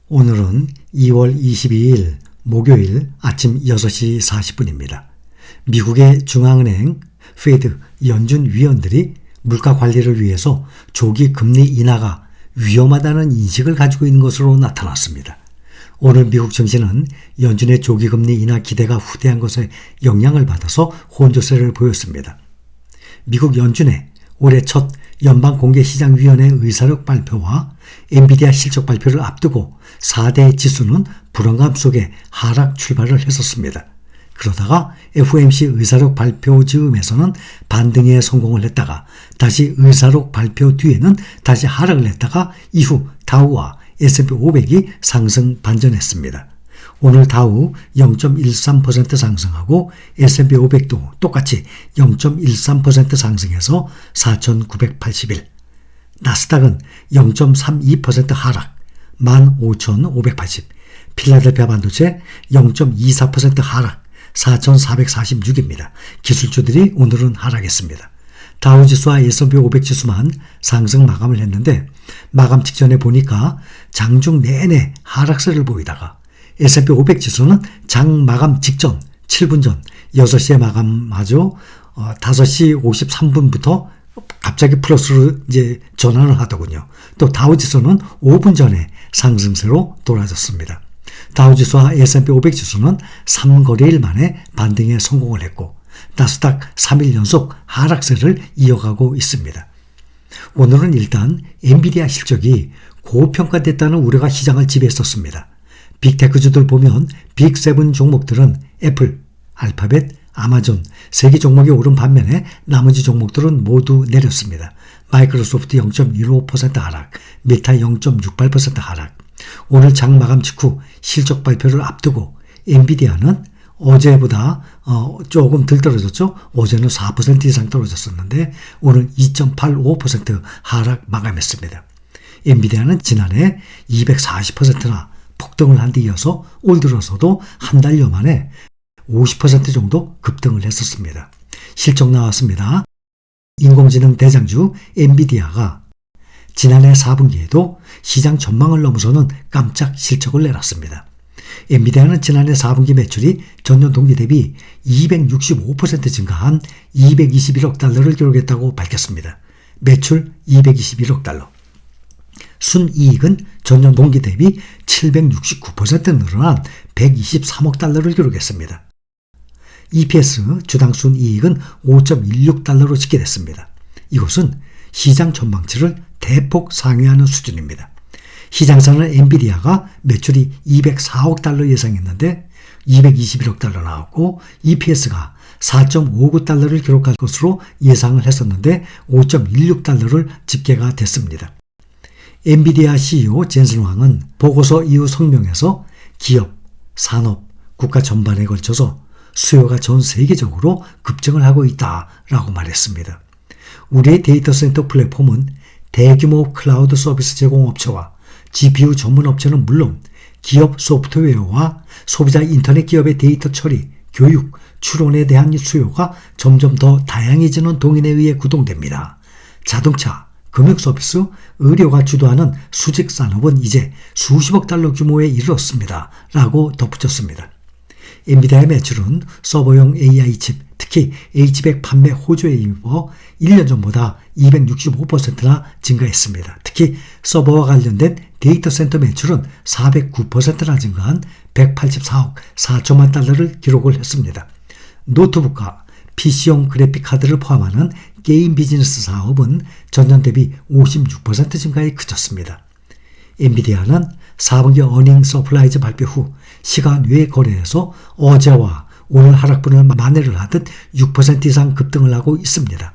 오늘은 2월 22일 목요일 아침 6시 40분입니다. 미국의 중앙은행 페드 연준 위원들이 물가 관리를 위해서 조기 금리 인하가 위험하다는 인식을 가지고 있는 것으로 나타났습니다. 오늘 미국 증시는 연준의 조기 금리 인하 기대가 후퇴한 것에 영향을 받아서 혼조세를 보였습니다. 미국 연준의 올해 첫 연방공개시장위원회 의사록 발표와 엔비디아 실적 발표를 앞두고 4대 지수는 불안감 속에 하락 출발을 했었습니다. 그러다가 FOMC 의사록 발표 즈음에서는 반등에 성공을 했다가 다시 의사록 발표 뒤에는 다시 하락을 했다가 이후 다우와 S&P 500이 상승 반전했습니다. 오늘 다우 0.13% 상승하고 S&P 500도 똑같이 0.13% 상승해서 4,981. 나스닥은 0.32% 하락 15,580. 필라델피아 반도체 0.24% 하락 4,446입니다. 기술주들이 오늘은 하락했습니다. 다우지수와 S&P 500 지수만 상승 마감을 했는데 마감 직전에 보니까 장중 내내 하락세를 보이다가 S&P 500 지수는 장 마감 직전 7분 전 6시에 마감하죠. 5시 53분부터 갑자기 플러스로 이제 전환을 하더군요. 또 다우지수는 5분 전에 상승세로 돌아졌습니다. 다우지수와 S&P 500 지수는 3거래일 만에 반등에 성공을 했고 나스닥 3일 연속 하락세를 이어가고 있습니다. 오늘은 일단 엔비디아 실적이 고평가됐다는 우려가 시장을 지배했었습니다. 빅테크주들 보면 빅7 종목들은 애플, 알파벳, 아마존, 3개 종목이 오른 반면에 나머지 종목들은 모두 내렸습니다. 마이크로소프트 0.15% 하락, 메타 0.68% 하락. 오늘 장 마감 직후 실적 발표를 앞두고 엔비디아는 어제보다 조금 덜 떨어졌죠. 어제는 4% 이상 떨어졌었는데 오늘 2.85% 하락 마감했습니다. 엔비디아는 지난해 240%나 폭등을 한 데 이어서 올 들어서도 한 달여 만에 50% 정도 급등을 했었습니다. 실적 나왔습니다. 인공지능 대장주 엔비디아가 지난해 4분기에도 시장 전망을 넘어서는 깜짝 실적을 내놨습니다. 엔비디아는 지난해 4분기 매출이 전년 동기 대비 265% 증가한 221억 달러를 기록했다고 밝혔습니다. 매출 221억 달러. 순이익은 전년 동기 대비 769% 늘어난 123억 달러를 기록했습니다. EPS 주당 순이익은 5.16달러로 집계됐습니다. 이것은 시장 전망치를 대폭 상회하는 수준입니다. 시장사는 엔비디아가 매출이 204억 달러 예상했는데 221억 달러 나왔고 EPS가 4.59달러를 기록할 것으로 예상을 했었는데 5.16달러를 집계가 됐습니다. 엔비디아 CEO 젠슨 황은 보고서 이후 성명에서 기업, 산업, 국가 전반에 걸쳐서 수요가 전 세계적으로 급증을 하고 있다라고 말했습니다. 우리의 데이터 센터 플랫폼은 대규모 클라우드 서비스 제공업체와 GPU 전문 업체는 물론 기업 소프트웨어와 소비자 인터넷 기업의 데이터 처리, 교육, 추론에 대한 수요가 점점 더 다양해지는 동인에 의해 구동됩니다. 자동차, 금융 서비스, 의료가 주도하는 수직 산업은 이제 수십억 달러 규모에 이르렀습니다. 라고 덧붙였습니다. 엔비디아의 매출은 서버용 AI 칩, 특히 H100 판매 호조에 힘입어 1년 전보다 265%나 증가했습니다. 특히 서버와 관련된 데이터 센터 매출은 409%나 증가한 184억 4천만 달러를 기록을 했습니다. 노트북과 PC용 그래픽 카드를 포함하는 게임 비즈니스 사업은 전년 대비 56% 증가에 그쳤습니다. 엔비디아는 4분기 어닝 서프라이즈 발표 후 시간 외 거래에서 어제와 오늘 하락분을 만회를 하듯 6% 이상 급등을 하고 있습니다.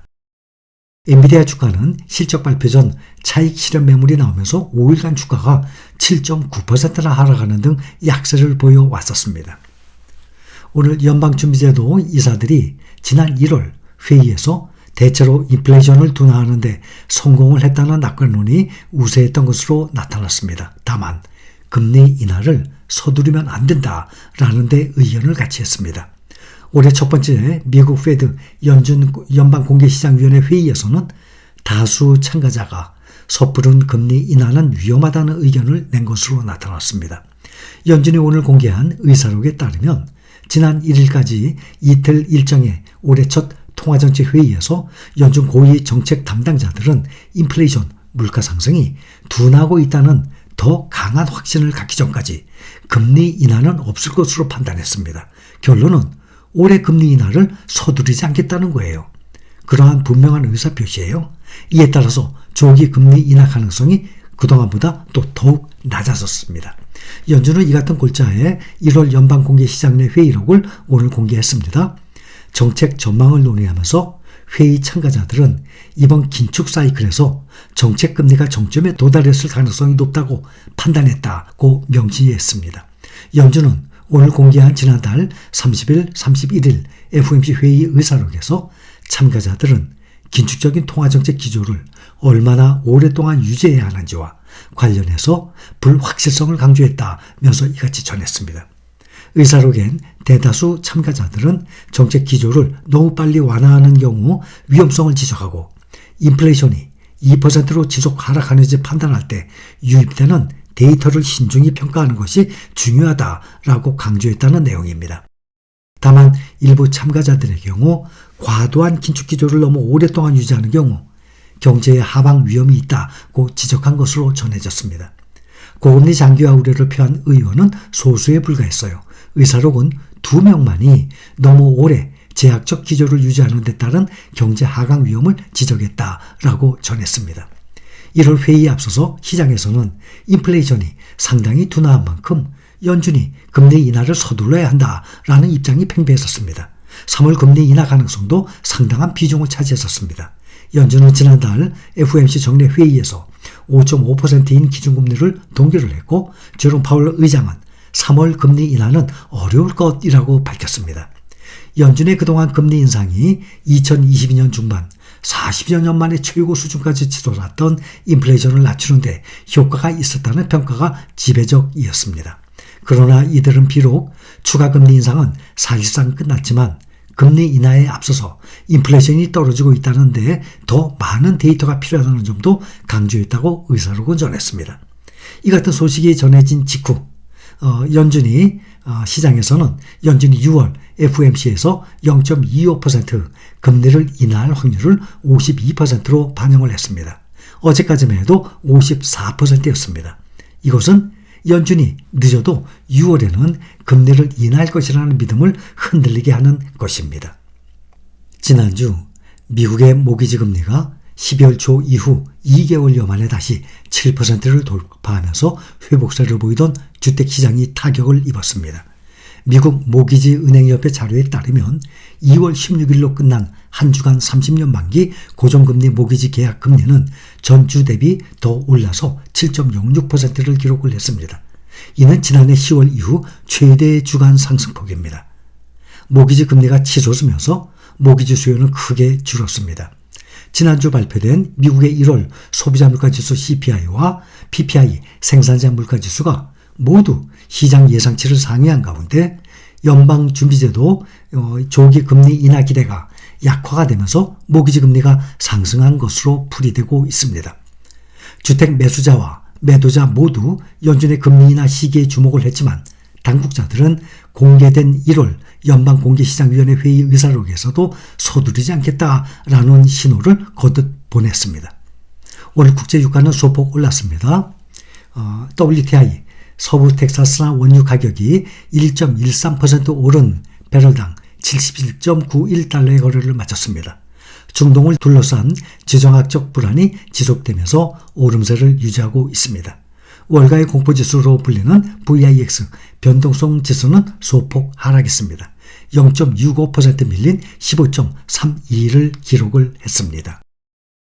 엔비디아 주가는 실적 발표 전 차익 실현 매물이 나오면서 5일간 주가가 7.9%나 하락하는 등 약세를 보여왔었습니다. 오늘 연방준비제도 이사들이 지난 1월 회의에서 대체로 인플레이션을 둔화하는 데 성공을 했다는 낙관론이 우세했던 것으로 나타났습니다. 다만 금리 인하를 서두르면 안 된다라는 데 의견을 같이 했습니다. 올해 첫 번째 미국 페드 연준 연방공개시장위원회 회의에서는 다수 참가자가 섣부른 금리 인하는 위험하다는 의견을 낸 것으로 나타났습니다. 연준이 오늘 공개한 의사록에 따르면 지난 1일까지 이틀 일정의 올해 첫 통화정책 회의에서 연준 고위 정책 담당자들은 인플레이션, 물가 상승이 둔하고 있다는 더 강한 확신을 갖기 전까지 금리 인하는 없을 것으로 판단했습니다. 결론은 올해 금리 인하를 서두르지 않겠다는 거예요. 그러한 분명한 의사표시예요. 이에 따라서 조기 금리 인하 가능성이 그동안보다 또 더욱 낮아졌습니다. 연준은 이 같은 골자에 1월 연방공개시장 내 회의록을 오늘 공개했습니다. 정책 전망을 논의하면서 회의 참가자들은 이번 긴축 사이클에서 정책 금리가 정점에 도달했을 가능성이 높다고 판단했다고 명시했습니다. 연준은 오늘 공개한 지난달 30일, 31일 FOMC 회의 의사록에서 참가자들은 긴축적인 통화정책 기조를 얼마나 오랫동안 유지해야 하는지와 관련해서 불확실성을 강조했다면서 이같이 전했습니다. 의사록엔 대다수 참가자들은 정책 기조를 너무 빨리 완화하는 경우 위험성을 지적하고 인플레이션이 2%로 지속 하락하는지 판단할 때 유입되는 데이터를 신중히 평가하는 것이 중요하다라고 강조했다는 내용입니다. 다만 일부 참가자들의 경우 과도한 긴축 기조를 너무 오랫동안 유지하는 경우 경제의 하방 위험이 있다고 지적한 것으로 전해졌습니다. 고금리 장기화 우려를 표한 의원은 소수에 불과했어요. 의사록은 2명만이 너무 오래 제약적 기조를 유지하는 데 따른 경제 하강 위험을 지적했다라고 전했습니다. 1월 회의에 앞서서 시장에서는 인플레이션이 상당히 둔화한 만큼 연준이 금리 인하를 서둘러야 한다라는 입장이 팽배했었습니다. 3월 금리 인하 가능성도 상당한 비중을 차지했었습니다. 연준은 지난달 FOMC 정례 회의에서 5.5%인 기준금리를 동결을 했고 제롬 파월 의장은 3월 금리 인하는 어려울 것이라고 밝혔습니다. 연준의 그동안 금리 인상이 2022년 중반 40여 년 만에 최고 수준까지 치솟았던 인플레이션을 낮추는 데 효과가 있었다는 평가가 지배적이었습니다. 그러나 이들은 비록 추가 금리 인상은 사실상 끝났지만 금리 인하에 앞서서 인플레이션이 떨어지고 있다는 데 더 많은 데이터가 필요하다는 점도 강조했다고 의사록은 전했습니다. 이 같은 소식이 전해진 직후 연준이 시장에서는 연준이 6월 FOMC에서 0.25% 금리를 인하할 확률을 52%로 반영을 했습니다. 어제까지만 해도 54%였습니다. 이것은 연준이 늦어도 6월에는 금리를 인하할 것이라는 믿음을 흔들리게 하는 것입니다. 지난주 미국의 모기지 금리가 12월 초 이후 2개월여 만에 다시 7%를 돌파하면서 회복세를 보이던 주택시장이 타격을 입었습니다. 미국 모기지 은행협회 자료에 따르면 2월 16일로 끝난 한 주간 30년 만기 고정금리 모기지 계약 금리는 전주 대비 더 올라서 7.06%를 기록을 했습니다. 이는 지난해 10월 이후 최대의 주간 상승폭입니다. 모기지 금리가 치솟으면서 모기지 수요는 크게 줄었습니다. 지난주 발표된 미국의 1월 소비자 물가지수 CPI와 PPI 생산자 물가지수가 모두 시장 예상치를 상회한 가운데 연방준비제도 조기 금리 인하 기대가 약화가 되면서 모기지 금리가 상승한 것으로 풀이되고 있습니다. 주택 매수자와 매도자 모두 연준의 금리 인하 시기에 주목을 했지만 당국자들은 공개된 1월 연방공개시장위원회 회의 의사록에서도 서두르지 않겠다라는 신호를 거듭 보냈습니다. 오늘 국제유가는 소폭 올랐습니다. WTI 서부 텍사스나 원유 가격이 1.13% 오른 배럴당 77.91달러의 거래를 마쳤습니다. 중동을 둘러싼 지정학적 불안이 지속되면서 오름세를 유지하고 있습니다. 월가의 공포지수로 불리는 VIX 변동성 지수는 소폭 하락했습니다. 0.65% 밀린 15.32를 기록을 했습니다.